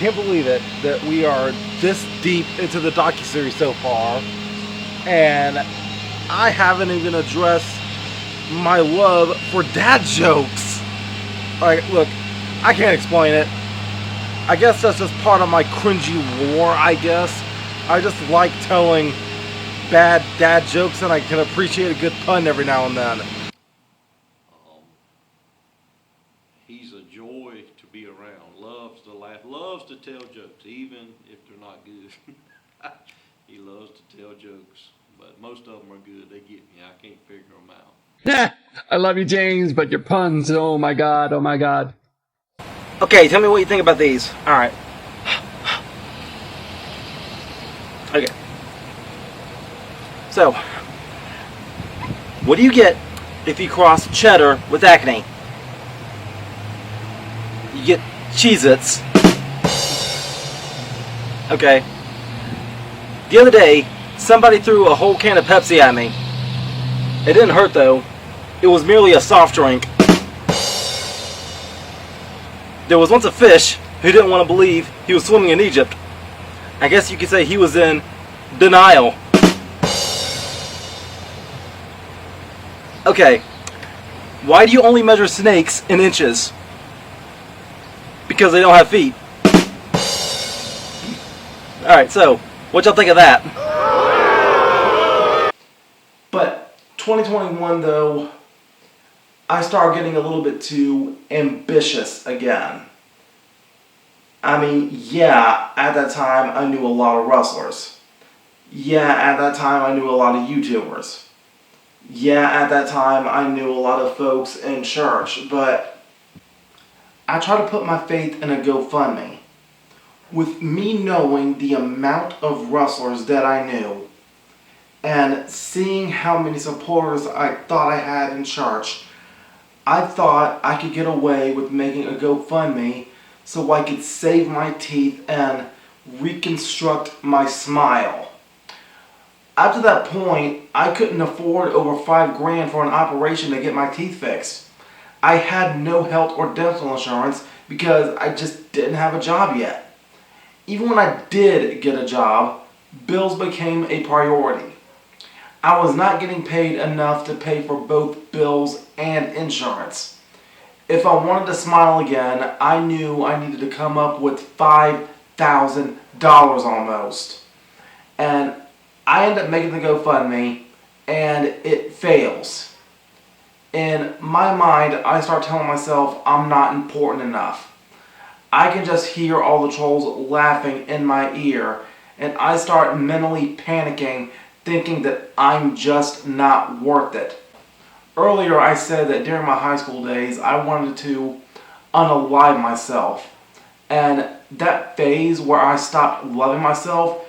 can't believe it that we are this deep into the docu-series so far, and I haven't even addressed my love for dad jokes. Like, look, I can't explain it. I guess that's just part of my cringy lore, I guess. I just like telling bad dad jokes, and I can appreciate a good pun every now and then. He's a joy to be around, loves to laugh, loves to tell jokes, even if they're not good. He loves to tell jokes, but most of them are good. They get me. I can't figure them out. I love you, James, but your puns, oh my god, oh my god. Okay, tell me what you think about these. Alright. Okay. So, what do you get if you cross cheddar with acne? You get Cheez-Its. Okay. The other day, somebody threw a whole can of Pepsi at me. It didn't hurt though. It was merely a soft drink. There was once a fish who didn't want to believe he was swimming in Egypt. I guess you could say he was in denial. Okay, why do you only measure snakes in inches? Because they don't have feet. Alright, so, what y'all think of that? But 2021 though, I started getting a little bit too ambitious again. I mean, yeah, at that time I knew a lot of wrestlers. Yeah, at that time I knew a lot of YouTubers. Yeah, at that time I knew a lot of folks in church, but I tried to put my faith in a GoFundMe. With me knowing the amount of wrestlers that I knew, and seeing how many supporters I thought I had in church, I thought I could get away with making a GoFundMe so I could save my teeth and reconstruct my smile. Up to that point, I couldn't afford over $5,000 for an operation to get my teeth fixed. I had no health or dental insurance because I just didn't have a job yet. Even when I did get a job, bills became a priority. I was not getting paid enough to pay for both bills and insurance. If I wanted to smile again, I knew I needed to come up with $5,000 almost. And I end up making the GoFundMe, and it fails. In my mind, I start telling myself I'm not important enough. I can just hear all the trolls laughing in my ear, and I start mentally panicking, thinking that I'm just not worth it. Earlier I said that during my high school days I wanted to unalive myself. And that phase where I stopped loving myself,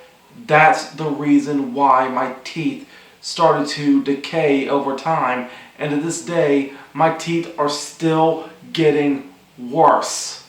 that's the reason why my teeth started to decay over time. And to this day, my teeth are still getting worse.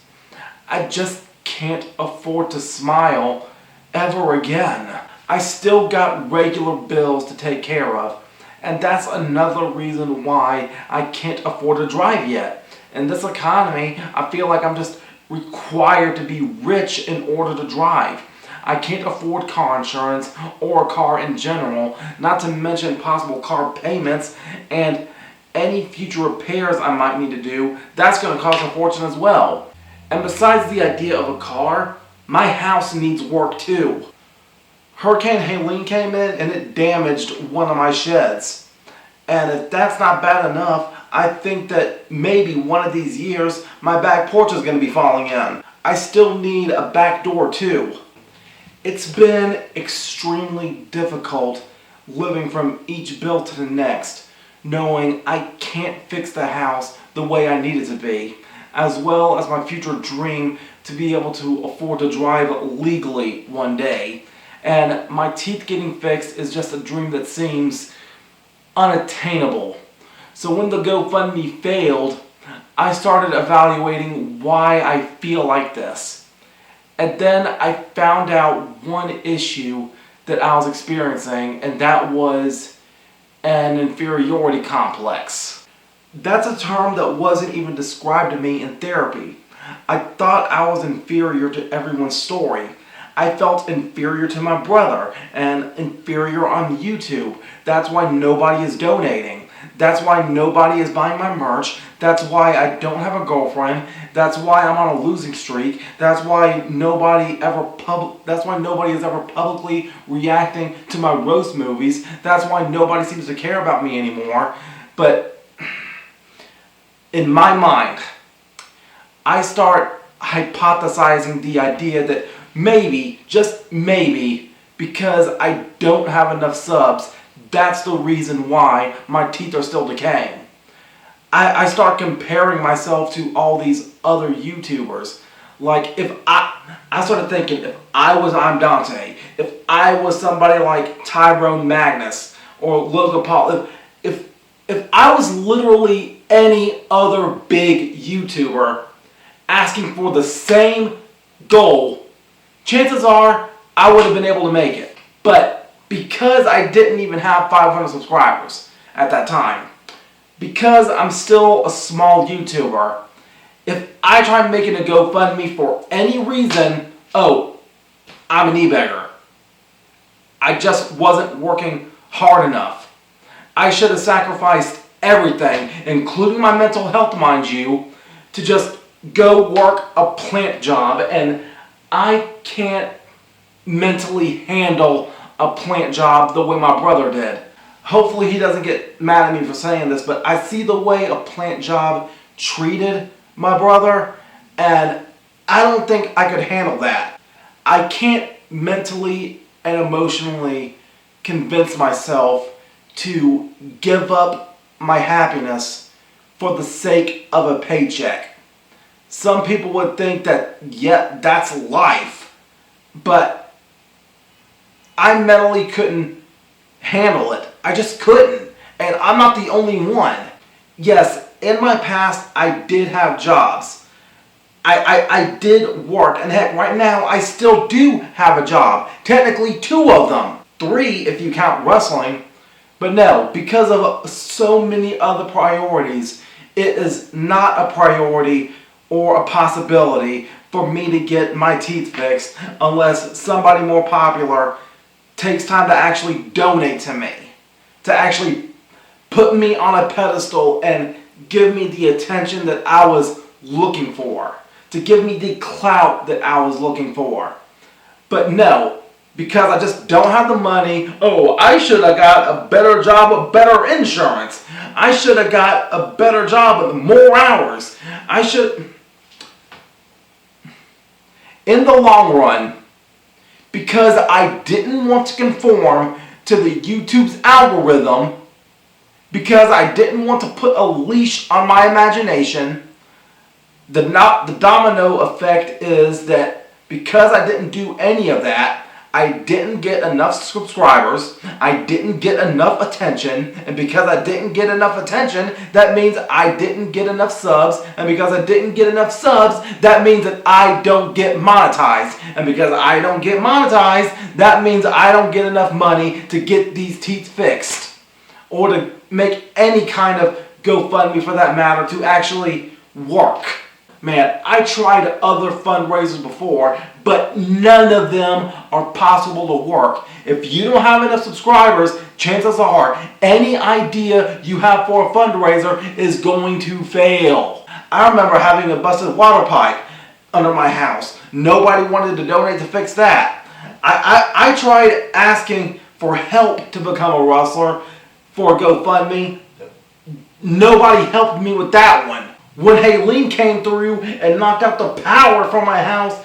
I just can't afford to smile ever again. I still got regular bills to take care of, and that's another reason why I can't afford to drive yet. In this economy, I feel like I'm just required to be rich in order to drive. I can't afford car insurance or a car in general, not to mention possible car payments and any future repairs I might need to do. That's going to cost a fortune as well. And besides the idea of a car, my house needs work too. Hurricane Helene came in and it damaged one of my sheds. And if that's not bad enough, I think that maybe one of these years my back porch is going to be falling in. I still need a back door too. It's been extremely difficult living from each bill to the next, knowing I can't fix the house the way I need it to be, as well as my future dream to be able to afford to drive legally one day. And my teeth getting fixed is just a dream that seems unattainable. So when the GoFundMe failed, I started evaluating why I feel like this. And then I found out one issue that I was experiencing, and that was an inferiority complex. That's a term that wasn't even described to me in therapy. I thought I was inferior to everyone's story. I felt inferior to my brother and inferior on YouTube. That's why nobody is donating. That's why nobody is buying my merch. That's why I don't have a girlfriend. That's why I'm on a losing streak. That's why nobody is ever publicly reacting to my roast movies. That's why nobody seems to care about me anymore. But in my mind, I start hypothesizing the idea that maybe, just maybe, because I don't have enough subs, that's the reason why my teeth are still decaying. I start comparing myself to all these other YouTubers. Like, I started thinking, if I was Dante, if I was somebody like Tyrone Magnus or Logan Paul, if I was literally any other big YouTuber asking for the same goal, chances are I would have been able to make it. But because I didn't even have 500 subscribers at that time, because I'm still a small YouTuber, if I try making a GoFundMe for any reason, oh, I'm an e-beggar. I just wasn't working hard enough. I should have sacrificed everything, including my mental health, mind you, to just go work a plant job, and I can't mentally handle a plant job the way my brother did. Hopefully he doesn't get mad at me for saying this, but I see the way a plant job treated my brother, and I don't think I could handle that. I can't mentally and emotionally convince myself to give up my happiness for the sake of a paycheck. Some people would think that, yeah, that's life, but I mentally couldn't handle it. I just couldn't, and I'm not the only one. Yes, in my past, I did have jobs. I did work, and heck, right now, I still do have a job. Technically, 2 of them. 3 if you count wrestling. But no, because of so many other priorities, it is not a priority or a possibility for me to get my teeth fixed unless somebody more popular takes time to actually donate to me, to actually put me on a pedestal and give me the attention that I was looking for, to give me the clout that I was looking for. But no, because I just don't have the money. Oh, I should have got a better job with better insurance. I should have got a better job with more hours. In the long run, because I didn't want to conform to the YouTube's algorithm, because I didn't want to put a leash on my imagination, the domino effect is that because I didn't do any of that, I didn't get enough subscribers, I didn't get enough attention, and because I didn't get enough attention, that means I didn't get enough subs, and because I didn't get enough subs, that means that I don't get monetized, and because I don't get monetized, that means I don't get enough money to get these teeth fixed, or to make any kind of GoFundMe for that matter to actually work. Man, I tried other fundraisers before, but none of them are possible to work. If you don't have enough subscribers, chances are any idea you have for a fundraiser is going to fail. I remember having a busted water pipe under my house. Nobody wanted to donate to fix that. I tried asking for help to become a wrestler for a GoFundMe. Nobody helped me with that one. When Haleen came through and knocked out the power from my house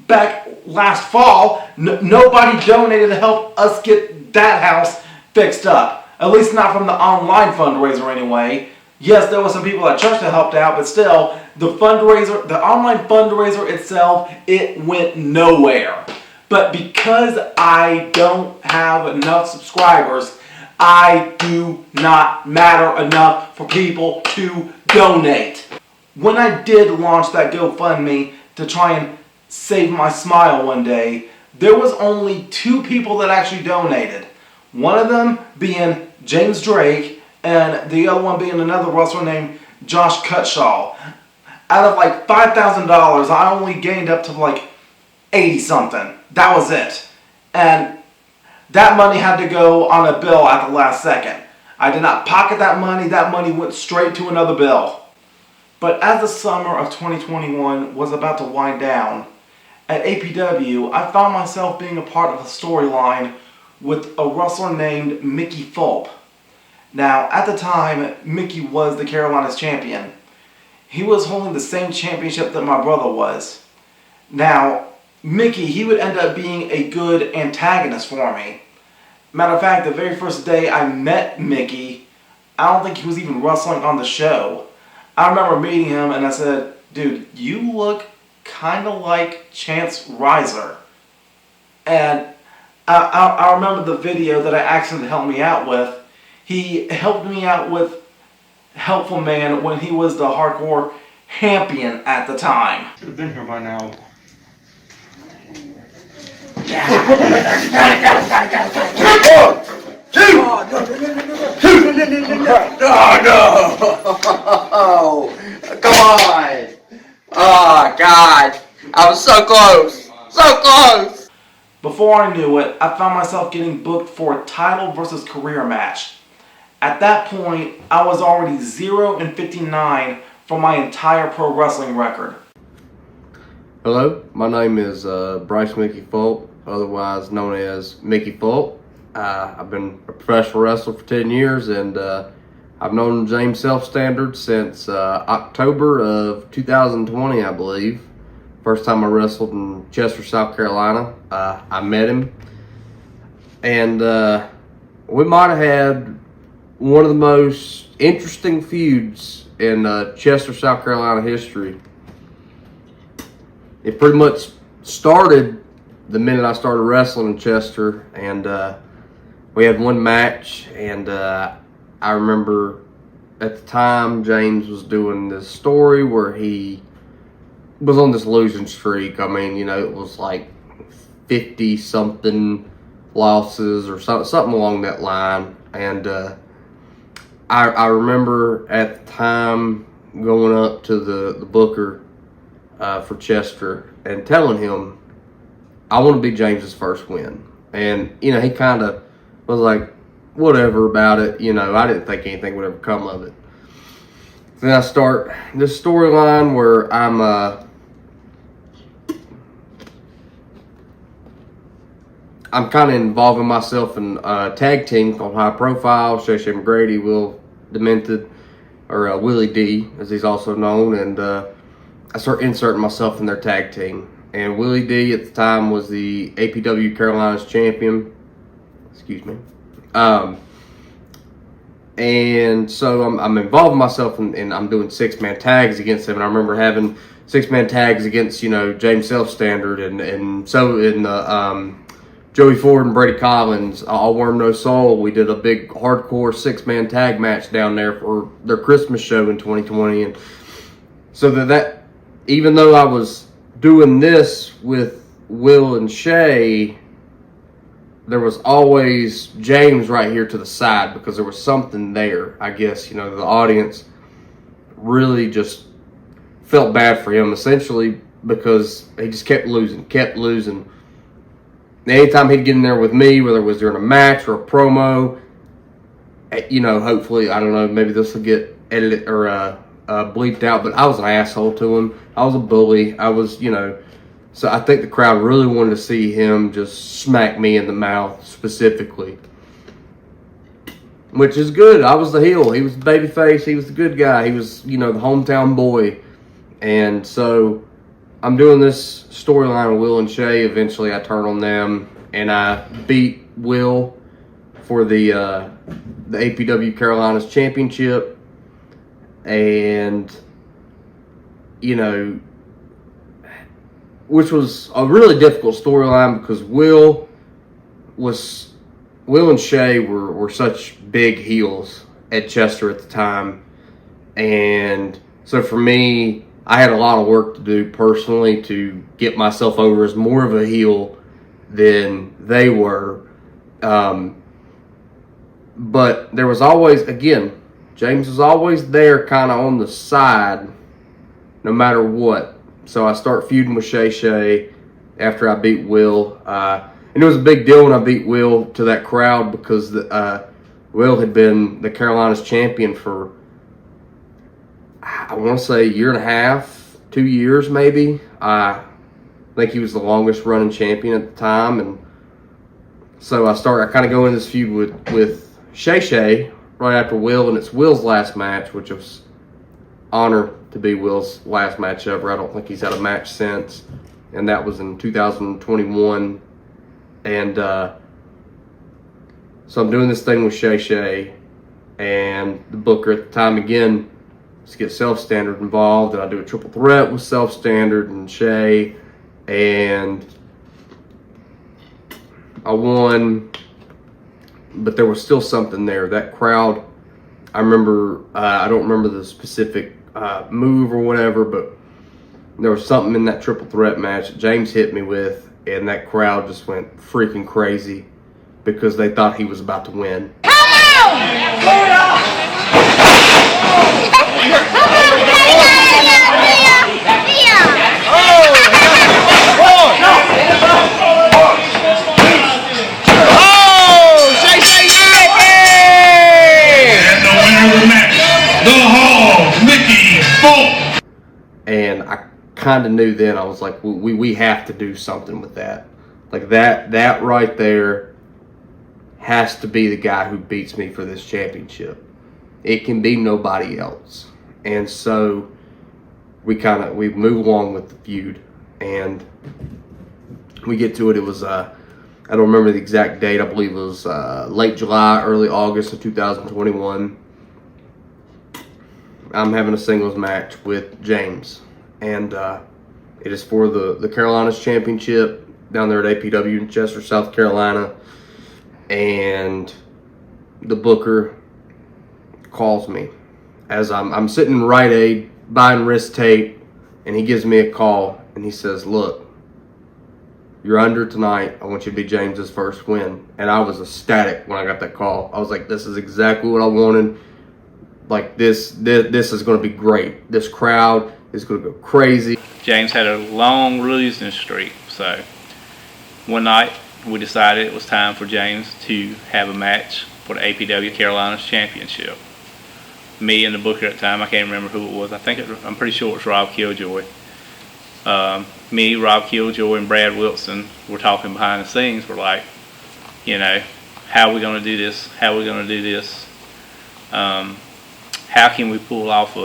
back last fall, nobody donated to help us get that house fixed up. At least not from the online fundraiser anyway. Yes, there were some people at church that helped out, but still, the online fundraiser itself, it went nowhere. But because I don't have enough subscribers, I do not matter enough for people to donate. When I did launch that GoFundMe to try and save my smile one day, there was only 2 people that actually donated. One of them being James Drake, and the other one being another wrestler named Josh Cutshaw. out of like $5,000, I only gained up to like 80 something. That was it. And that money had to go on a bill at the last second. I did not pocket that money. That money went straight to another bill. But as the summer of 2021 was about to wind down, at APW, I found myself being a part of a storyline with a wrestler named Mickey Fulp. Now, at the time, Mickey was the Carolinas champion. He was holding the same championship that my brother was. Now, Mickey, he would end up being a good antagonist for me. Matter of fact, the very first day I met Mickey, I don't think he was even wrestling on the show. I remember meeting him and I said, dude, you look kind of like Chance Riser. And I remember the video that I asked him to help me out with. He helped me out with Helpful Man when he was the hardcore champion at the time. Should have been here by now. Oh, come on. Oh, God. I was so close. So close. Before I knew it, I found myself getting booked for a title versus career match. At that point, I was already 0-59 for my entire pro wrestling record. Hello, my name is Bryce Mickey Fulp, otherwise known as Mickey Fulp. I've been a professional wrestler for 10 years, and I've known James Self-Standard since October of 2020, I believe. First time I wrestled in Chester, South Carolina. I met him, and we might have had one of the most interesting feuds in Chester, South Carolina history. It pretty much started the minute I started wrestling in Chester, and we had one match, and I remember at the time James was doing this story where he was on this losing streak. I mean, you know, it was like 50 something losses or something along that line, and I remember at the time going up to the booker for Chester and telling him I want to be James's first win. And, you know, he kind of was like, whatever about it. You know, I didn't think anything would ever come of it. Then I start this storyline where I'm kind of involving myself in a tag team called High Profile. Shay McGrady, Will Demented, or Willie D, as he's also known, and I start inserting myself in their tag team. And Willie D at the time was the APW Carolinas champion. Excuse me. And so I'm involving myself and I'm doing 6-man tags against him. And I remember having 6-man tags against, you know, James Self-Standard and so in the Joey Ford and Brady Collins, All Worm No Soul. We did a big hardcore 6-man tag match down there for their Christmas show in 2020. And so that even though I was doing this with Will and Shay, there was always James right here to the side because there was something there. I guess, you know, the audience really just felt bad for him, essentially, because he just kept losing. Anytime he'd get in there with me, whether it was during a match or a promo, you know, hopefully, I don't know, maybe this will get edited or bleeped out, but I was an asshole to him. I was a bully. I was, you know, so I think the crowd really wanted to see him just smack me in the mouth specifically, which is good. I was the heel. He was the baby face. He was the good guy. He was, you know, the hometown boy. And so I'm doing this storyline with Will and Shay. Eventually I turn on them and I beat Will for the APW Carolinas championship. And, you know, which was a really difficult storyline because Will and Shay were such big heels at Chester at the time. And so for me, I had a lot of work to do personally to get myself over as more of a heel than they were. But there was always, again, James was always there kind of on the side no matter what. So I start feuding with Shay Shay after I beat Will. And it was a big deal when I beat Will to that crowd because Will had been the Carolinas champion for, I want to say, a year and a half, 2 years maybe. I think he was the longest running champion at the time. And so I kind of go in this feud with Shay Shay right after Will, and it's Will's last match, which was honor to be Will's last match ever. I don't think he's had a match since, and that was in 2021. And so I'm doing this thing with Shay Shay, and the booker at the time again to get Self Standard involved, and I do a triple threat with Self Standard and Shay, and I won, but there was still something there. That crowd, I remember, I don't remember the specific move or whatever, but there was something in that triple threat match that James hit me with, and that crowd just went freaking crazy because they thought he was about to win. And I kind of knew then, I was like, we have to do something with that. Like that right there has to be the guy who beats me for this championship. It can be nobody else. And so we move along with the feud, and we get to it. It was I don't remember the exact date. I believe it was late July, early August of 2021. I'm having a singles match with James, and it is for the Carolinas Championship down there at APW in Chester, South Carolina. And the booker calls me as I'm sitting in Rite Aid buying wrist tape, and he gives me a call, and he says, "Look, you're under tonight. I want you to be James's first win." And I was ecstatic when I got that call. I was like, this is exactly what I wanted. Like, this is going to be great. This crowd is going to go crazy. James had a long losing streak, so one night we decided it was time for James to have a match for the APW Carolinas Championship. Me and the booker at the time, I can't remember who it was. I'm pretty sure it was Rob Killjoy. Me, Rob Killjoy, and Brad Wilson were talking behind the scenes. We're like, how are we going to do this? How are we going to do this? How can we pull off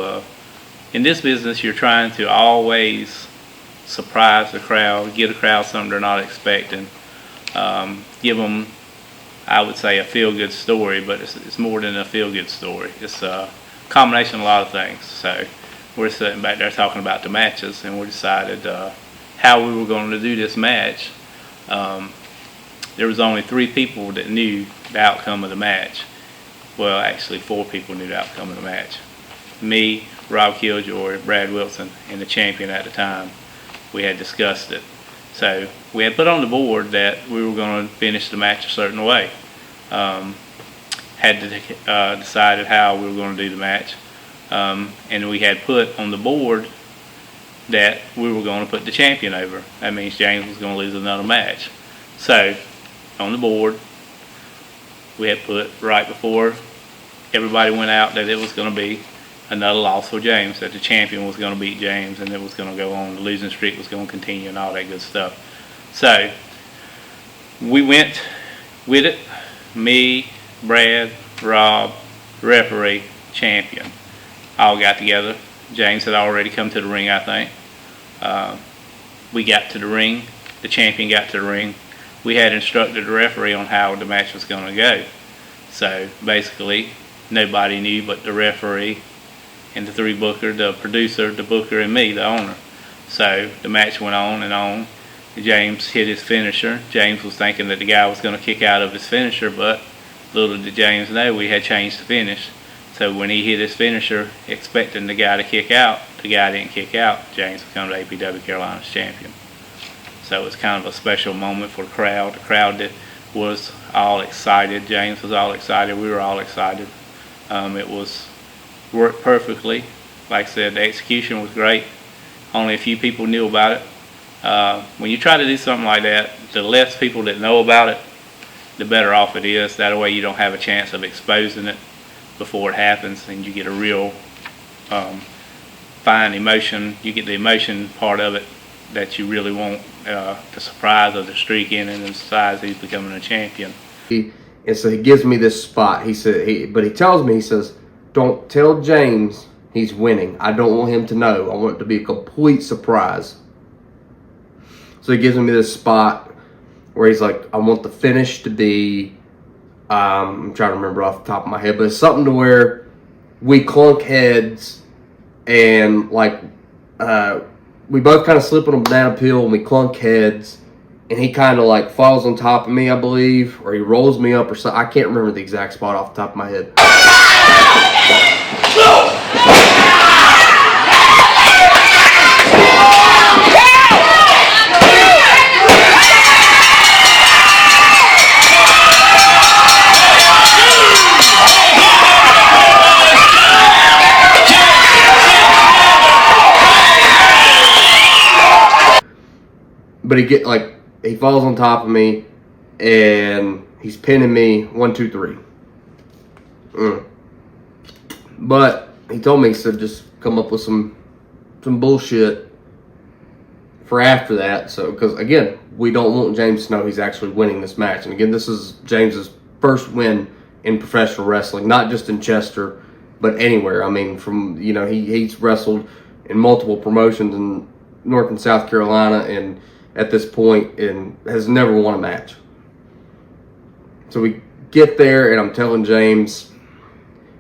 in this business, you're trying to always surprise the crowd, give the crowd something they're not expecting, give them, I would say, a feel-good story, but it's more than a feel-good story. It's a combination of a lot of things. So we're sitting back there talking about the matches, and we decided how we were going to do this match. There was only 3 people that knew the outcome of the match. Well, actually 4 people knew the outcome of the match. Me, Rob Killjoy, Brad Wilson, and the champion at the time. We had discussed it. So we had put on the board that we were going to finish the match a certain way. Had decided how we were going to do the match. And we had put on the board that we were going to put the champion over. That means James was going to lose another match. So on the board, we had put right before everybody went out that it was going to be another loss for James, that the champion was going to beat James, and it was going to go on, the losing streak was going to continue and all that good stuff. So we went with it, me, Brad, Rob, referee, champion, all got together. James had already come to the ring, I think. We got to the ring, the champion got to the ring. We had instructed the referee on how the match was going to go. So basically, nobody knew but the referee and the 3 booker, the producer, the booker, and me, the owner. So the match went on and on. James hit his finisher. James was thinking that the guy was going to kick out of his finisher, but little did James know we had changed the finish. So when he hit his finisher, expecting the guy to kick out, the guy didn't kick out. James became the APW Carolinas champion. So it was kind of a special moment for the crowd. The crowd that was all excited. James was all excited. We were all excited. It was worked perfectly. Like I said, the execution was great. only a few people knew about it. When you try to do something like that, the less people that know about it, the better off it is. That way you don't have a chance of exposing it before it happens, and you get a real fine emotion. You get the emotion part of it that you really want, the surprise of the streak in and the size he's becoming a champion. And so he gives me this spot. He said, but he tells me, he says, don't tell James he's winning. I don't want him to know. I want it to be a complete surprise. So he gives me this spot where he's like, I want the finish to be, I'm trying to remember off the top of my head, but it's something to where we clunk heads and like, we both kind of slip on a banana peel and we clunk heads, and he kind of like falls on top of me, I believe, or he rolls me up or something. I can't remember the exact spot off the top of my head. But he falls on top of me and he's pinning me 1, 2, 3. But he told me, he said, just come up with some bullshit for after that. So, because again, we don't want James to know he's actually winning this match. And again, this is James's first win in professional wrestling, not just in Chester, but anywhere. I mean, from, you know, he's wrestled in multiple promotions in North and South Carolina, and at this point, and has never won a match. So we get there, and I'm telling James,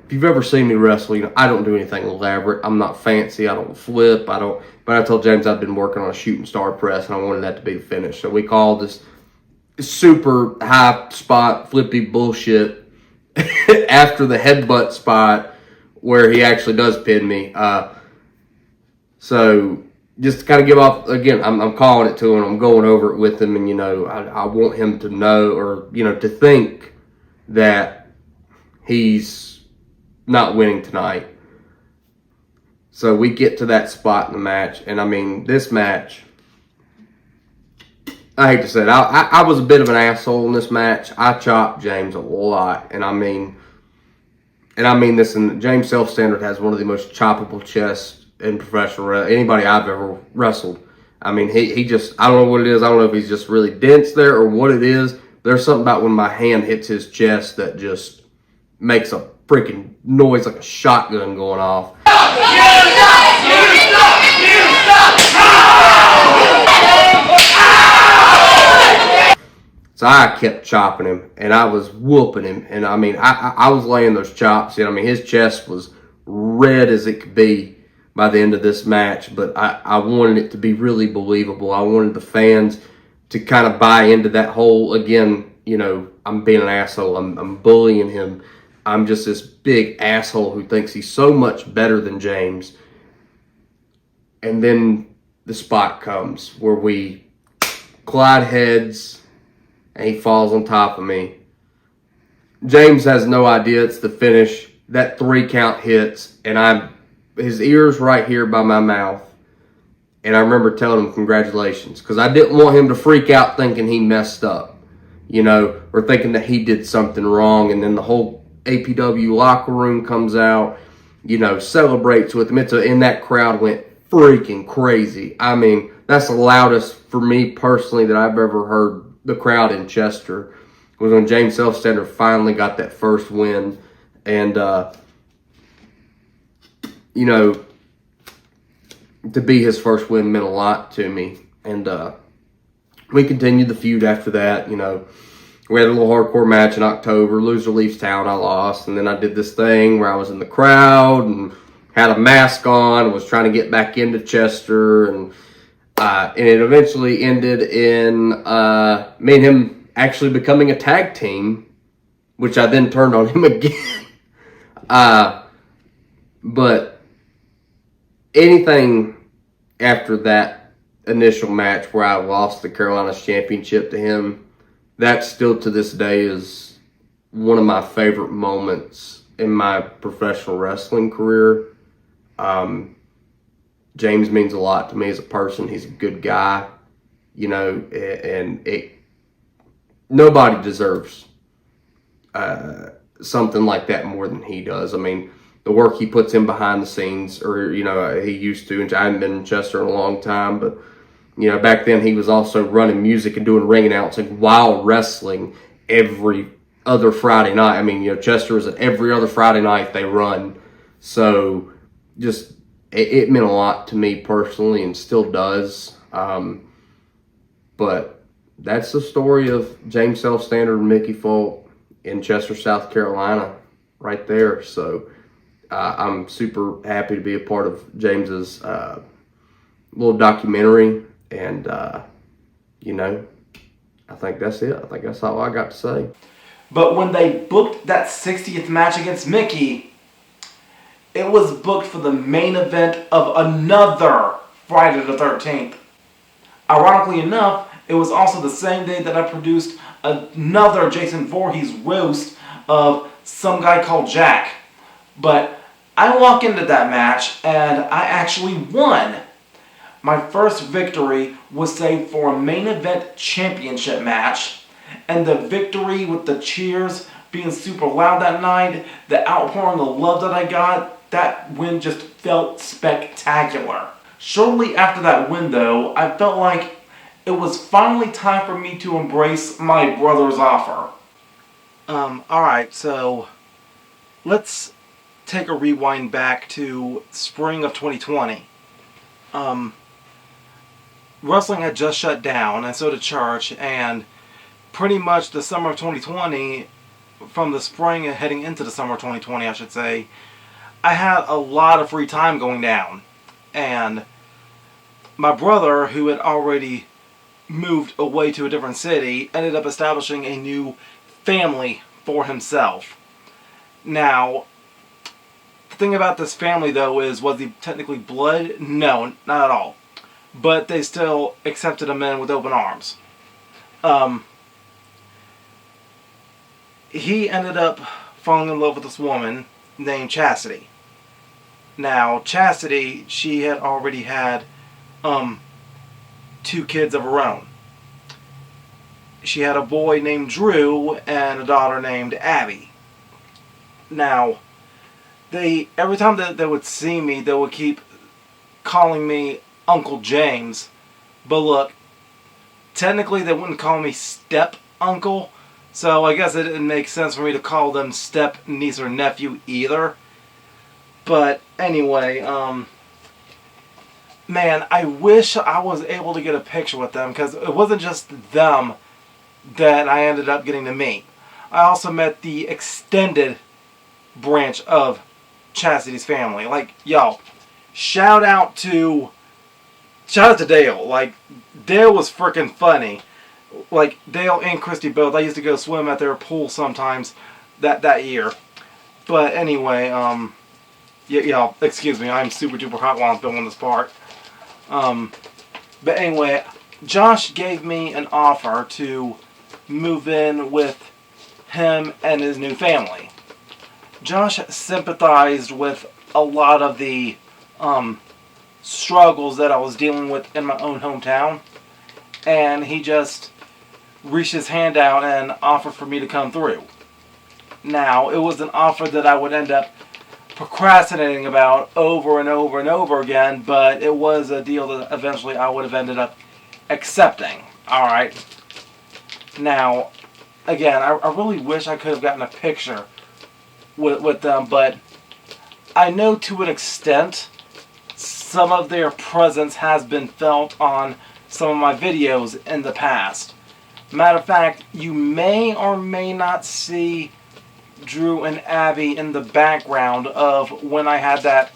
if you've ever seen me wrestle, you know, I don't do anything elaborate. I'm not fancy. I don't flip. But I told James I've been working on a shooting star press, and I wanted that to be the finish. So we called this super high spot flippy bullshit after the headbutt spot where he actually does pin me. So just to kind of give off, again, I'm calling it to him. I'm going over it with him, and, you know, I want him to know, or, you know, to think that he's not winning tonight. So we get to that spot in the match, and I mean, this match, I hate to say it, I was a bit of an asshole in this match. I chopped James a lot, and I mean this, and James Self-Standard has one of the most choppable chests in professional wrestling, anybody I've ever wrestled. I mean, he just, I don't know what it is. I don't know if he's just really dense there or what it is. There's something about when my hand hits his chest that just makes a freaking noise like a shotgun going off. So I kept chopping him, and I was whooping him. And I mean, I was laying those chops in. I mean, his chest was red as it could be by the end of this match, but I wanted it to be really believable. I wanted the fans to kind of buy into that whole, again, you know, I'm being an asshole. I'm bullying him. I'm just this big asshole who thinks he's so much better than James. And then the spot comes where we collide heads, and he falls on top of me. James has no idea it's the finish. That 3 count hits, and his ear's right here by my mouth. And I remember telling him congratulations, because I didn't want him to freak out thinking he messed up, you know, or thinking that he did something wrong. And then the whole APW locker room comes out, you know, celebrates with him. And that crowd went freaking crazy. I mean, that's the loudest for me personally that I've ever heard the crowd in Chester, was when James Self-Standard finally got that first win. And, you know, to be his first win meant a lot to me. And we continued the feud after that. You know, we had a little hardcore match in October. Loser leaves town, I lost. And then I did this thing where I was in the crowd and had a mask on, was trying to get back into Chester. And it eventually ended in me and him actually becoming a tag team, which I then turned on him again. But anything after that initial match where I lost the Carolinas Championship to him, that still to this day is one of my favorite moments in my professional wrestling career. James means a lot to me as a person. He's a good guy, you know, and nobody deserves something like that more than he does. I mean, the work he puts in behind the scenes, or, you know, he used to, and I haven't been in Chester in a long time, but, you know, back then he was also running music and doing ring announcing while wrestling every other Friday night. I mean, you know, Chester is every other Friday night they run. So just, it meant a lot to me personally and still does. But that's the story of James Self-Standard and Mickey Folk in Chester, South Carolina, right there. So I'm super happy to be a part of James's little documentary, and you know, I think that's it. I think that's all I got to say. But when they booked that 60th match against Mickey, it was booked for the main event of another Friday the 13th. Ironically enough, it was also the same day that I produced another Jason Voorhees roast of some guy called Jack. But I walk into that match and I actually won. My first victory was saved for a main event championship match, and the victory with the cheers being super loud that night, the outpouring of love that I got, that win just felt spectacular. Shortly after that win though, I felt like it was finally time for me to embrace my brother's offer. Alright, so let's take a rewind back to spring of 2020. Wrestling had just shut down, and so did church, and pretty much the summer of 2020, from the spring and heading into the summer of 2020, I should say, I had a lot of free time going down. And my brother, who had already moved away to a different city, ended up establishing a new family for himself. Now, the thing about this family, though, is, was he technically blood? No, not at all. But they still accepted him in with open arms. He ended up falling in love with this woman named Chastity. Now, Chastity, she had already had 2 kids of her own. She had a boy named Drew and a daughter named Abby. Now, every time that they would see me, they would keep calling me Uncle James. But look, technically they wouldn't call me step uncle, so I guess it didn't make sense for me to call them step niece or nephew either. But anyway, man, I wish I was able to get a picture with them, because it wasn't just them that I ended up getting to meet. I also met the extended branch of Chastity's family. Like, yo, shout out to Dale. Like, Dale was freaking funny. Like, Dale and Christy both. I used to go swim at their pool sometimes that year. But anyway, yeah, excuse me, I'm super duper hot while I'm filming this part. But anyway, Josh gave me an offer to move in with him and his new family. Josh sympathized with a lot of the struggles that I was dealing with in my own hometown, and he just reached his hand out and offered for me to come through. Now, it was an offer that I would end up procrastinating about over and over and over again, but it was a deal that eventually I would have ended up accepting. Alright. Now, again, I really wish I could have gotten a picture with them, but I know to an extent some of their presence has been felt on some of my videos in the past. Matter of fact, you may or may not see Drew and Abby in the background of when I had that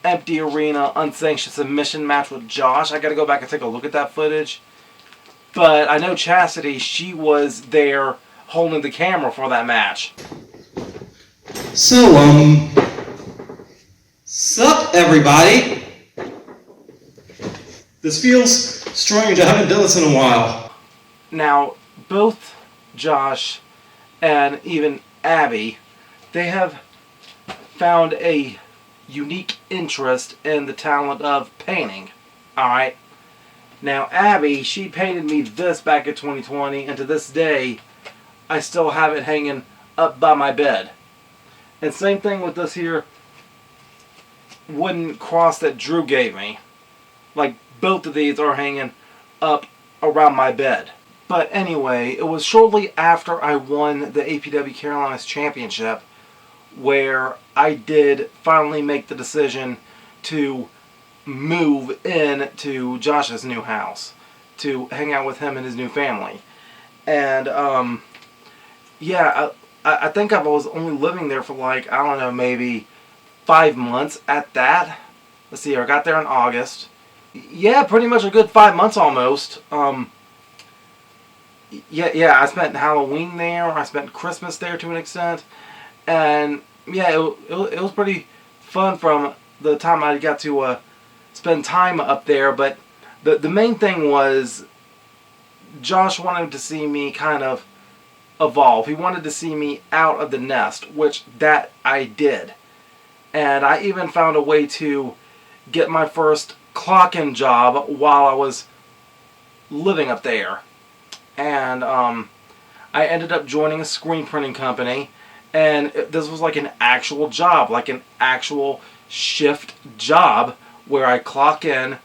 empty arena unsanctioned submission match with Josh. I gotta go back and take a look at that footage. But I know Chastity, she was there holding the camera for that match. So, sup everybody? This feels strange, I haven't done this in a while. Now, both Josh and even Abby, they have found a unique interest in the talent of painting. Alright? Now, Abby, she painted me this back in 2020, and to this day, I still have it hanging up by my bed. And same thing with this here wooden cross that Drew gave me. Like, both of these are hanging up around my bed. But anyway, it was shortly after I won the APW Carolinas Championship where I did finally make the decision to move in to Josh's new house to hang out with him and his new family. And yeah, I think I was only living there for like, I don't know, maybe 5 months at that. Let's see, I got there in August. Yeah, pretty much a good 5 months almost. Yeah, I spent Halloween there. I spent Christmas there to an extent. And yeah, it was pretty fun from the time I got to spend time up there. But the main thing was Josh wanted to see me kind of evolve. He wanted to see me out of the nest, which that I did. And I even found a way to get my first clock-in job while I was living up there. And I ended up joining a screen printing company, and this was like an actual job, like an actual shift job where I clock in,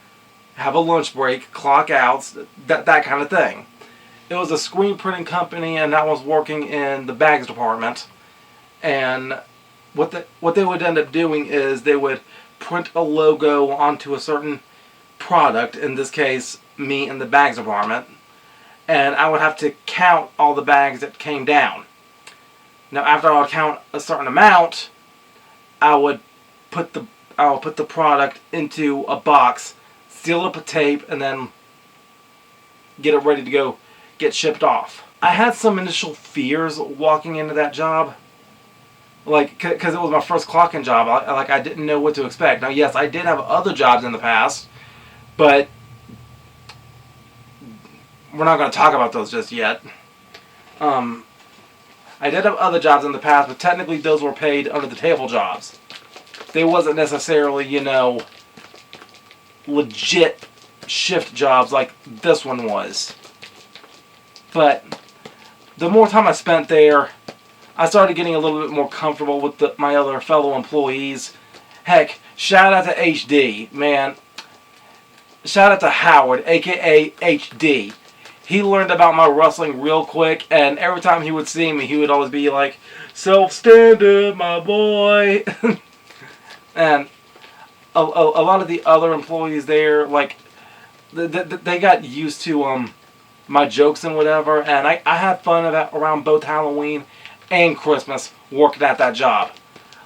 have a lunch break, clock out, that kind of thing. It was a screen printing company, and I was working in the bags department. And what they would end up doing is they would print a logo onto a certain product, in this case, me in the bags department, and I would have to count all the bags that came down. Now, after I would count a certain amount, I would put the product into a box, seal it up with tape, and then get it ready to go get shipped off. I had some initial fears walking into that job, like, because it was my first clock-in job. I didn't know what to expect. Now, yes, I did have other jobs in the past, but we're not going to talk about those just yet. I did have other jobs in the past, but technically those were paid under the table jobs. They wasn't necessarily, you know, legit shift jobs like this one was. But the more time I spent there, I started getting a little bit more comfortable with my other fellow employees. Heck, shout out to HD, man. Shout out to Howard, aka HD. He learned about my wrestling real quick, and every time he would see me, he would always be like, "Self-standard, my boy." And a lot of the other employees there, like, they got used to my jokes and whatever, and I had fun around both Halloween and Christmas working at that job.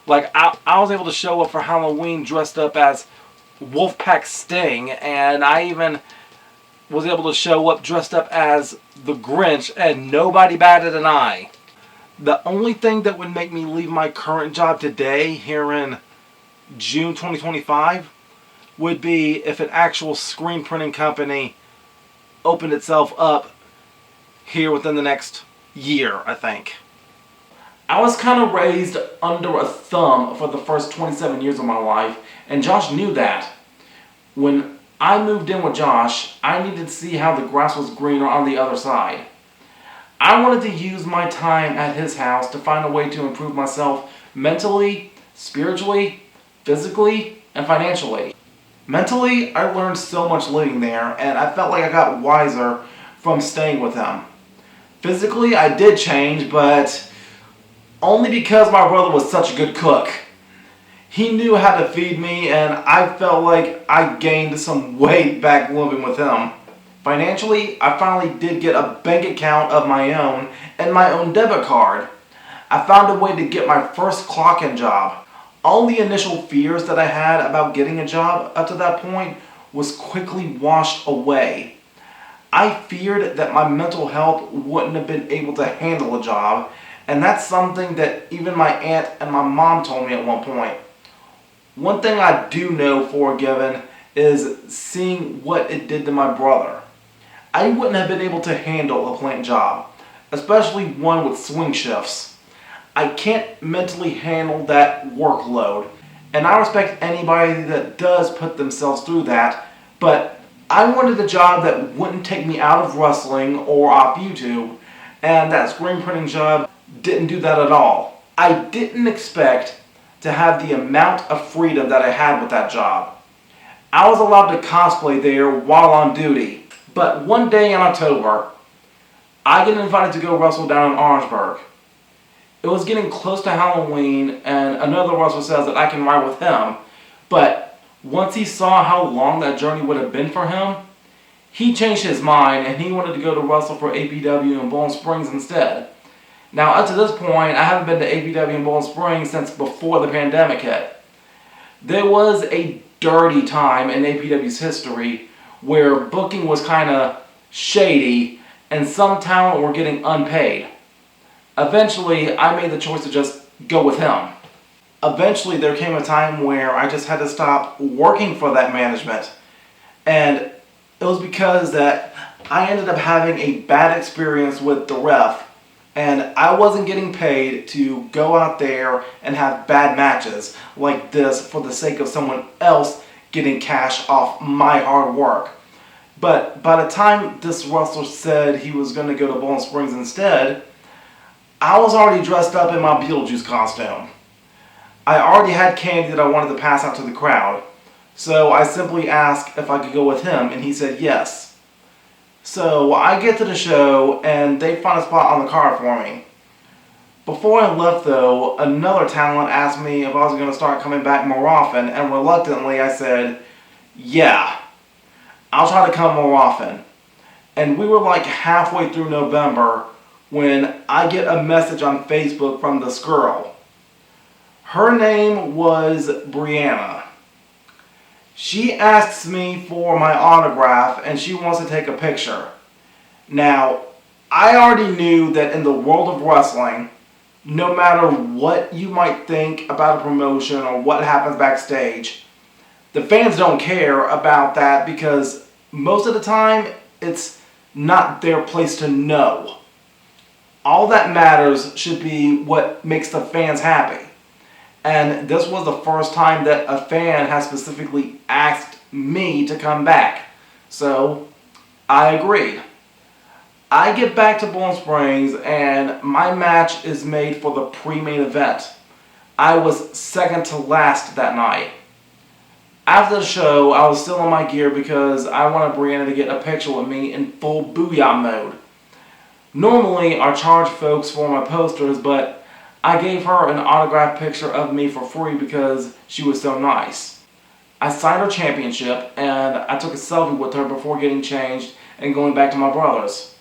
Like, I was able to show up for Halloween dressed up as Wolfpack Sting, and I even was able to show up dressed up as the Grinch, and nobody batted an eye. The only thing that would make me leave my current job today, here in June 2025, would be if an actual screen printing company opened itself up here within the next year, I think. I was kind of raised under a thumb for the first 27 years of my life, and Josh knew that. When I moved in with Josh, I needed to see how the grass was greener on the other side. I wanted to use my time at his house to find a way to improve myself mentally, spiritually, physically, and financially. Mentally, I learned so much living there, and I felt like I got wiser from staying with him. Physically, I did change, but only because my brother was such a good cook. He knew how to feed me, and I felt like I gained some weight back living with him. Financially, I finally did get a bank account of my own and my own debit card. I found a way to get my first clock-in job. All the initial fears that I had about getting a job up to that point was quickly washed away. I feared that my mental health wouldn't have been able to handle a job, and that's something that even my aunt and my mom told me at one point. One thing I do know for a given is seeing what it did to my brother. I wouldn't have been able to handle a plant job, especially one with swing shifts. I can't mentally handle that workload, And I respect anybody that does put themselves through that, but I wanted a job that wouldn't take me out of wrestling or off YouTube, and that screen printing job didn't do that at all. I didn't expect to have the amount of freedom that I had with that job. I was allowed to cosplay there while on duty, but one day in October, I get invited to go wrestle down in Orangeburg. It was getting close to Halloween, and another wrestler says that I can ride with him, but once he saw how long that journey would have been for him, he changed his mind and he wanted to go to wrestle for APW in Bowling Springs instead. Now, up to this point, I haven't been to APW in Bowling Springs since before the pandemic hit. There was a dirty time in APW's history where booking was kind of shady and some talent were getting unpaid. Eventually, I made the choice to just go with him. Eventually, there came a time where I just had to stop working for that management. And it was because that I ended up having a bad experience with the ref. And I wasn't getting paid to go out there and have bad matches like this for the sake of someone else getting cash off my hard work. But by the time this wrestler said he was going to go to Bowling Springs instead, I was already dressed up in my Beetlejuice costume. I already had candy that I wanted to pass out to the crowd, so I simply asked if I could go with him, and he said yes. So I get to the show, and they find a spot on the card for me. Before I left though, another talent asked me if I was going to start coming back more often, and reluctantly I said, yeah, I'll try to come more often. And we were like halfway through November when I get a message on Facebook from this girl. Her name was Brianna. She asks me for my autograph and she wants to take a picture. Now, I already knew that in the world of wrestling, no matter what you might think about a promotion or what happens backstage, the fans don't care about that because most of the time it's not their place to know. All that matters should be what makes the fans happy. And this was the first time that a fan has specifically asked me to come back. So, I agreed. I get back to Bowling Springs and my match is made for the pre-main event. I was second to last that night. After the show, I was still in my gear because I wanted Brianna to get a picture with me in full booyah mode. Normally, I charge folks for my posters, but I gave her an autographed picture of me for free because she was so nice. I signed her championship, and I took a selfie with her before getting changed and going back to my brother's.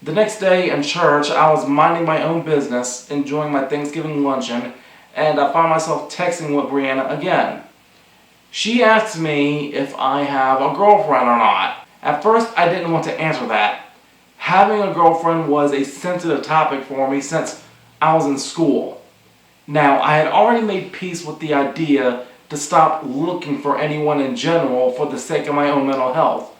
The next day in church, I was minding my own business, enjoying my Thanksgiving luncheon, and I found myself texting with Brianna again. She asked me if I have a girlfriend or not. At first, I didn't want to answer that. Having a girlfriend was a sensitive topic for me since I was in school. Now, I had already made peace with the idea to stop looking for anyone in general for the sake of my own mental health.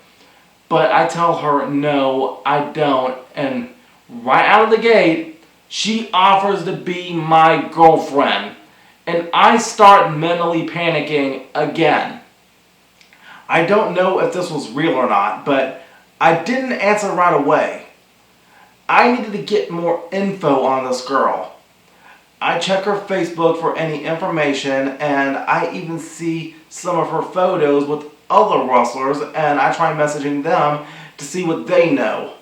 But I tell her, no, I don't, and right out of the gate, she offers to be my girlfriend. And I start mentally panicking again. I don't know if this was real or not, but I didn't answer right away. I needed to get more info on this girl. I check her Facebook for any information, and I even see some of her photos with other wrestlers, and I try messaging them to see what they know.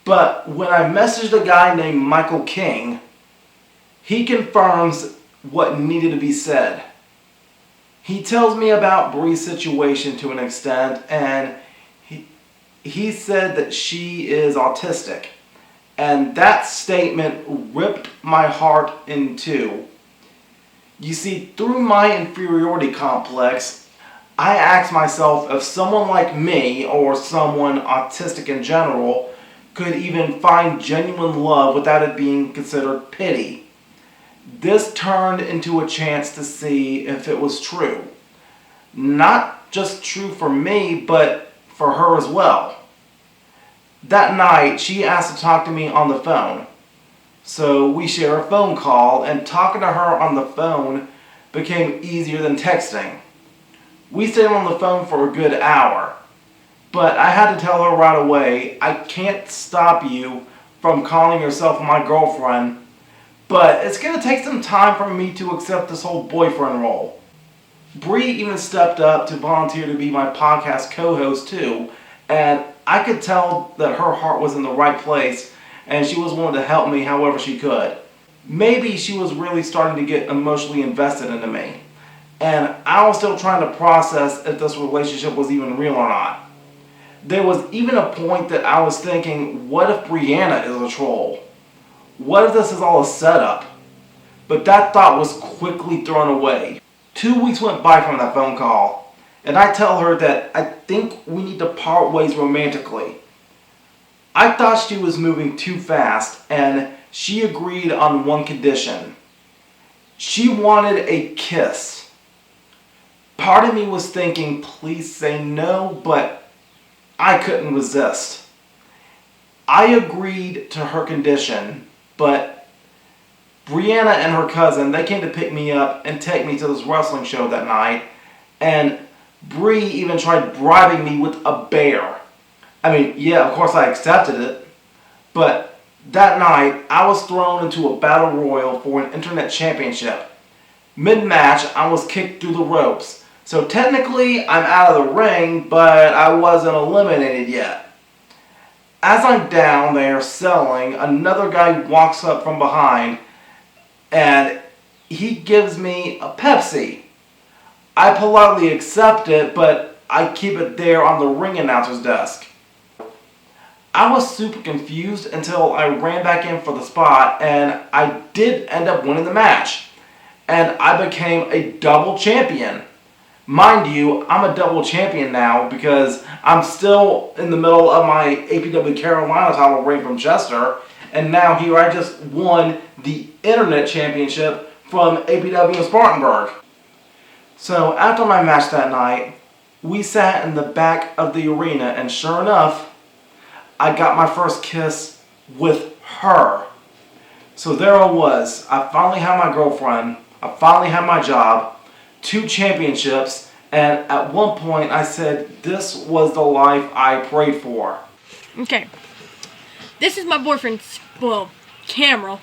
But when I messaged a guy named Michael King, he confirms what needed to be said. He tells me about Bree's situation to an extent, and he said that she is autistic. And that statement ripped my heart in two. You see, through my inferiority complex, I asked myself if someone like me, or someone autistic in general, could even find genuine love without it being considered pity. This turned into a chance to see if it was true. Not just true for me, but for her as well. That night, she asked to talk to me on the phone. So we share a phone call, and talking to her on the phone became easier than texting. We stayed on the phone for a good hour, but I had to tell her right away, I can't stop you from calling yourself my girlfriend, but it's going to take some time for me to accept this whole boyfriend role. Bree even stepped up to volunteer to be my podcast co-host too, and I could tell that her heart was in the right place and she was willing to help me however she could. Maybe she was really starting to get emotionally invested into me, and I was still trying to process if this relationship was even real or not. There was even a point that I was thinking, what if Brianna is a troll? What if this is all a setup? But that thought was quickly thrown away. 2 weeks went by from that phone call, and I tell her that I think we need to part ways romantically. I thought she was moving too fast, and she agreed on one condition. She wanted a kiss. Part of me was thinking, please say no, but I couldn't resist. I agreed to her condition, but Brianna and her cousin, they came to pick me up and take me to this wrestling show that night, and Bree even tried bribing me with a bear. I mean, yeah, of course I accepted it, but that night I was thrown into a battle royal for an internet championship. Mid-match, I was kicked through the ropes, so technically I'm out of the ring, but I wasn't eliminated yet. As I'm down there selling, another guy walks up from behind and he gives me a Pepsi. I politely accept it, but I keep it there on the ring announcer's desk. I was super confused until I ran back in for the spot, and I did end up winning the match. And I became a double champion. Mind you, I'm a double champion now because I'm still in the middle of my APW Carolina title reign from Chester, and now here I just won the Internet Championship from APW in Spartanburg. So after my match that night, we sat in the back of the arena, and sure enough, I got my first kiss with her. So there I was. I finally had my girlfriend. I finally had my job, 2 championships, and at one point I said this was the life I prayed for. Okay. This is my boyfriend's, well, camera.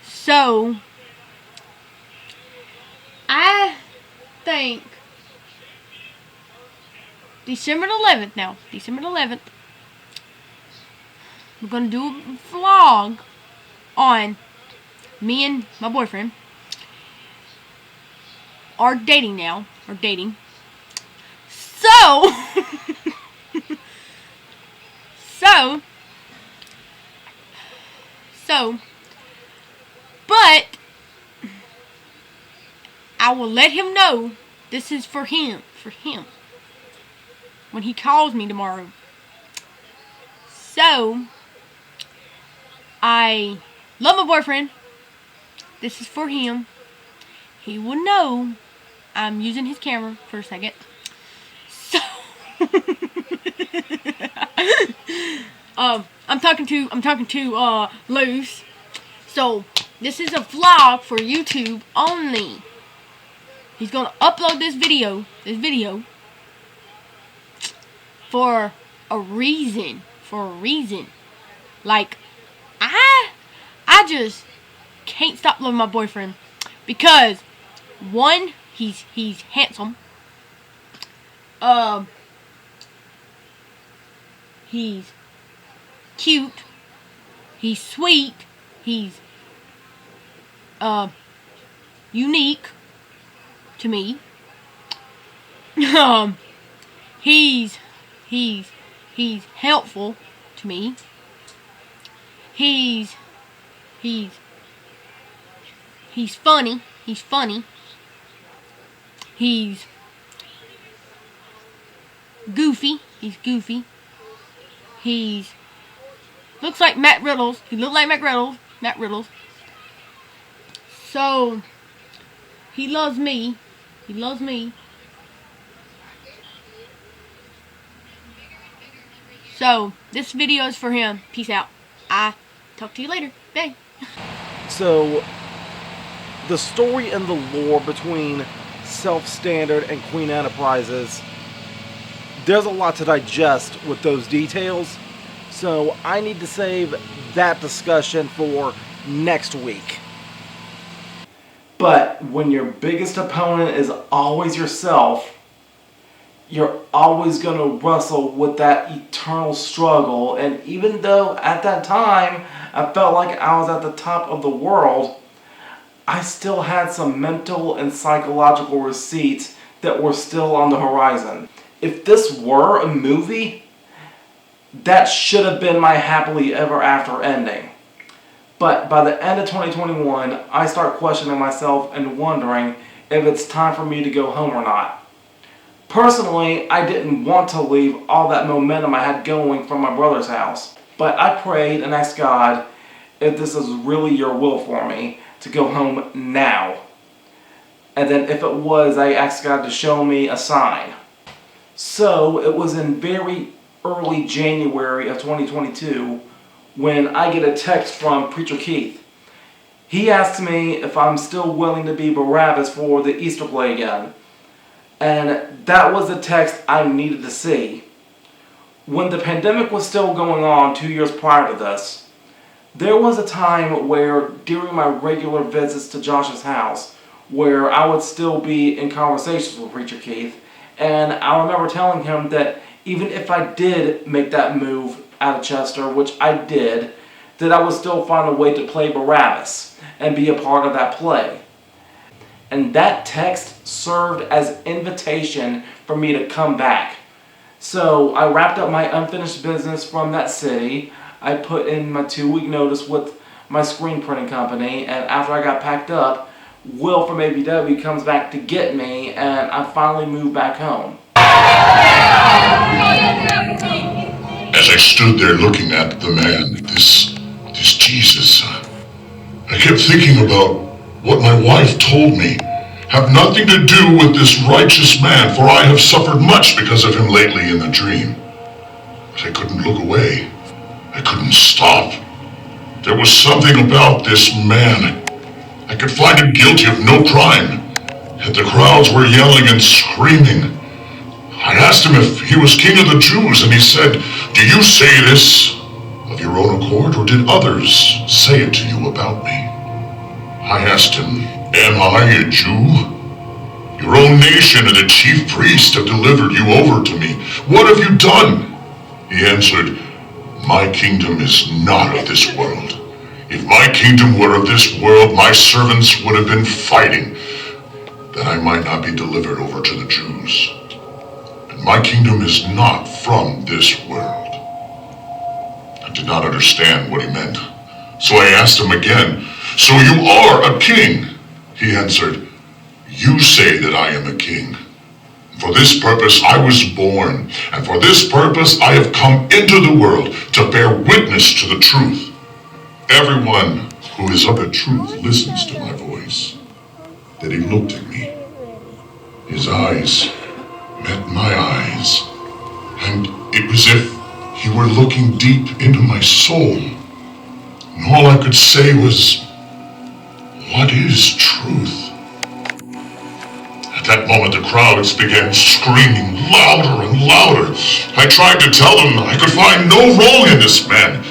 So, I think December 11th, we're going to do a vlog on me and my boyfriend are dating now, So, but I will let him know this is for him, when he calls me tomorrow. So, I love my boyfriend. This is for him. He will know I'm using his camera for a second. So, I'm talking to Luce. So, this is a vlog for YouTube only. He's gonna upload this video for a reason. Like, I just can't stop loving my boyfriend because, one, he's handsome. He's cute. He's sweet. He's unique to me. He's helpful to me. He's funny. He's goofy. He's looks like Matt Riddles. He looked like Matt Riddles. So, he loves me. So, this video is for him. Peace out. I talk to you later. Bye. So, the story and the lore between Self-Standard and Queen Enterprises, there's a lot to digest with those details, so I need to save that discussion for next week. But when your biggest opponent is always yourself, you're always going to wrestle with that eternal struggle. And even though at that time I felt like I was at the top of the world, I still had some mental and psychological receipts that were still on the horizon. If this were a movie, that should have been my happily ever after ending. But by the end of 2021, I start questioning myself and wondering if it's time for me to go home or not. Personally, I didn't want to leave all that momentum I had going from my brother's house. But I prayed and asked God if this is really your will for me to go home now. And then if it was, I asked God to show me a sign. So it was in very early January of 2022 when I get a text from Preacher Keith. He asks me if I'm still willing to be Barabbas for the Easter play again. And that was the text I needed to see. When the pandemic was still going on 2 years prior to this, there was a time where during my regular visits to Josh's house, where I would still be in conversations with Preacher Keith, and I remember telling him that even if I did make that move out of Chester, which I did, that I would still find a way to play Barabbas and be a part of that play. And that text served as invitation for me to come back. So I wrapped up my unfinished business from that city. I put in my 2-week notice with my screen printing company, and after I got packed up, Will from ABW comes back to get me, and I finally moved back home. As I stood there looking at the man, this Jesus, I kept thinking about what my wife told me. Have nothing to do with this righteous man, for I have suffered much because of him lately in the dream. But I couldn't look away. I couldn't stop. There was something about this man. I could find him guilty of no crime, yet the crowds were yelling and screaming. I asked him if he was king of the Jews, and he said, "Do you say this of your own accord, or did others say it to you about me?" I asked him, "Am I a Jew? Your own nation and the chief priest have delivered you over to me. What have you done?" He answered, "My kingdom is not of this world. If my kingdom were of this world, my servants would have been fighting, that I might not be delivered over to the Jews. And my kingdom is not from this world." I did not understand what he meant, so I asked him again, "So you are a king?" He answered, "You say that I am a king. For this purpose I was born, and for this purpose I have come into the world, to bear witness to the truth. Everyone who is of the truth listens to my voice." Then he looked at me. His eyes met my eyes, and it was as if he were looking deep into my soul. And all I could say was, "What is truth?" At that moment the crowds began screaming louder and louder. I tried to tell them I could find no wrong in this man,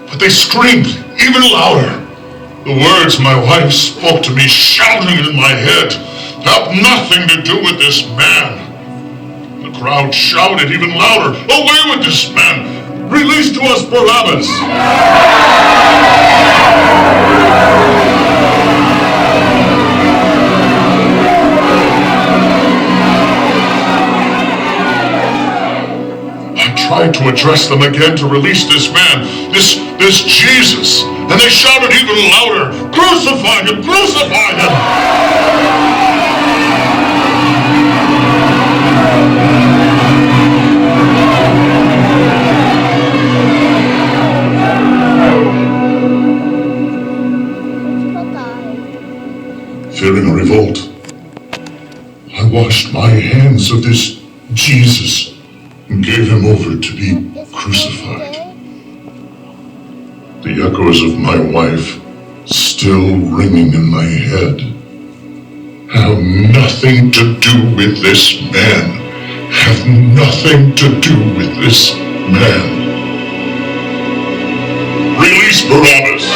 but they screamed even louder. The words my wife spoke to me, shouting in my head, "Have nothing to do with this man." The crowd shouted even louder, "Away with this man! Release to us Barabbas!" Tried to address them again to release this man, this Jesus, and they shouted even louder, "Crucify him! Crucify him!" Fearing a revolt, I washed my hands of this Jesus and gave him over to be crucified. The echoes of my wife still ringing in my head. have nothing to do with this man. Have nothing to do with this man. Release Barabbas!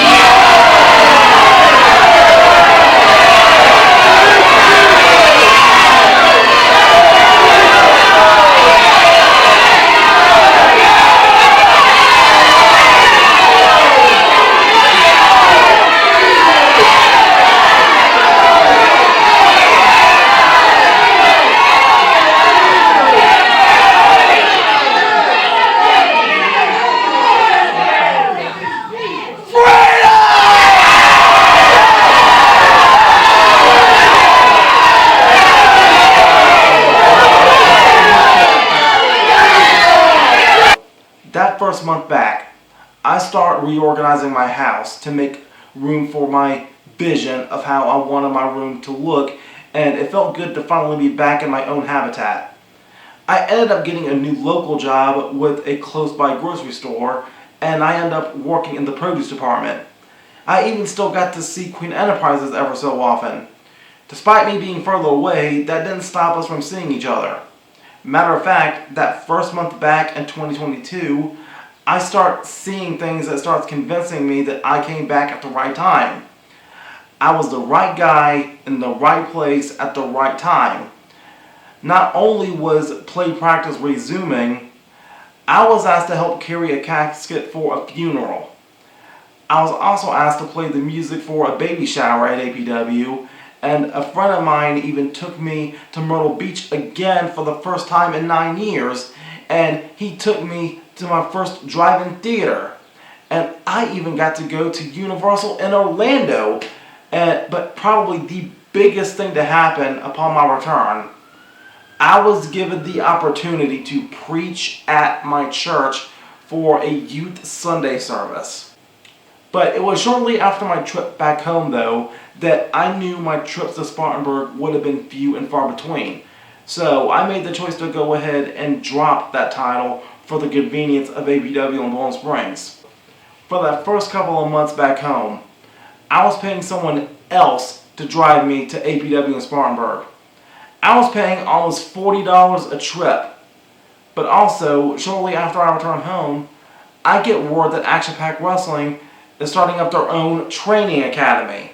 That first month back, I start reorganizing my house to make room for my vision of how I wanted my room to look, and it felt good to finally be back in my own habitat. I ended up getting a new local job with a close-by grocery store, and I ended up working in the produce department. I even still got to see Queen Enterprises ever so often. Despite me being further away, that didn't stop us from seeing each other. Matter of fact, that first month back in 2022, I start seeing things that starts convincing me that I came back at the right time. I was the right guy in the right place at the right time. Not only was play practice resuming, I was asked to help carry a casket for a funeral. I was also asked to play the music for a baby shower at APW, and a friend of mine even took me to Myrtle Beach again for the first time in 9 years, and he took me to my first drive-in theater. And I even got to go to Universal in Orlando, but probably the biggest thing to happen upon my return, I was given the opportunity to preach at my church for a youth Sunday service. But it was shortly after my trip back home, though, that I knew my trips to Spartanburg would have been few and far between. So I made the choice to go ahead and drop that title for the convenience of APW in Bowling Springs. For that first couple of months back home, I was paying someone else to drive me to APW in Spartanburg. I was paying almost $40 a trip. But also, shortly after I return home, I get word that Action Pack Wrestling is starting up their own training academy,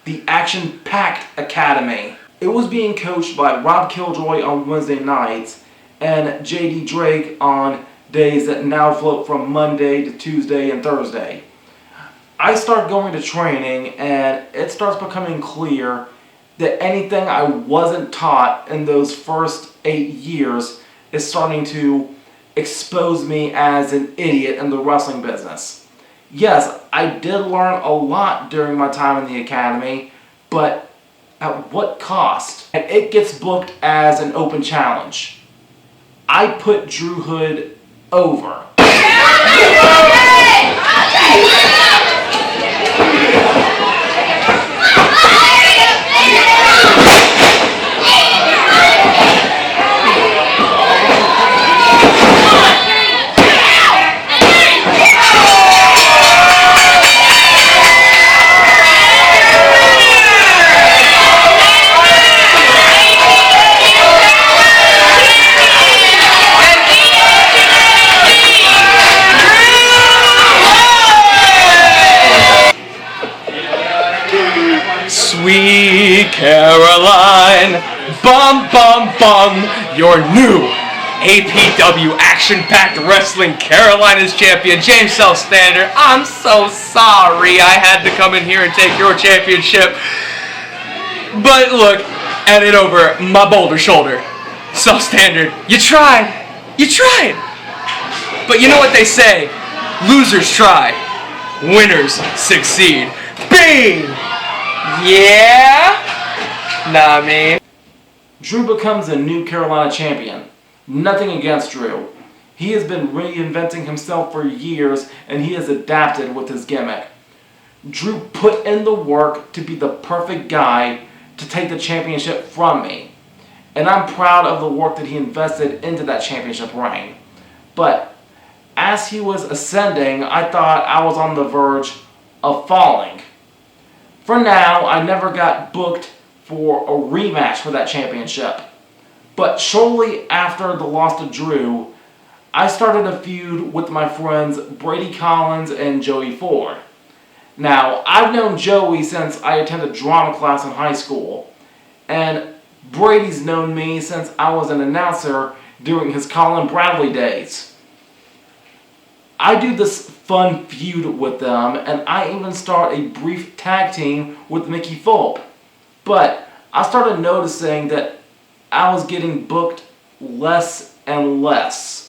the Action Packed Academy. It was being coached by Rob Killjoy on Wednesday nights and JD Drake on days that now float from Monday to Tuesday and Thursday. I start going to training, and it starts becoming clear that anything I wasn't taught in those first 8 years is starting to expose me as an idiot in the wrestling business. Yes, I did learn a lot during my time in the academy, but at what cost? And it gets booked as an open challenge. I put Drew Hood over. Sweet Caroline, bum bum bum, your new APW Action-Packed Wrestling Carolina's champion, James Self-Standard. I'm so sorry I had to come in here and take your championship. But look, at it over my boulder shoulder. Self-Standard, you tried. You tried. But you know what they say? Losers try. Winners succeed. Bing! Yeah? Nah, man. Drew becomes a new Carolina champion. Nothing against Drew. He has been reinventing himself for years, and he has adapted with his gimmick. Drew put in the work to be the perfect guy to take the championship from me. And I'm proud of the work that he invested into that championship reign. But as he was ascending, I thought I was on the verge of falling. For now, I never got booked for a rematch for that championship. But shortly after the loss to Drew, I started a feud with my friends Brady Collins and Joey Ford. Now, I've known Joey since I attended drama class in high school, and Brady's known me since I was an announcer during his Colin Bradley days. I do this fun feud with them, and I even start a brief tag team with Mickey Fulp. But I started noticing that I was getting booked less and less.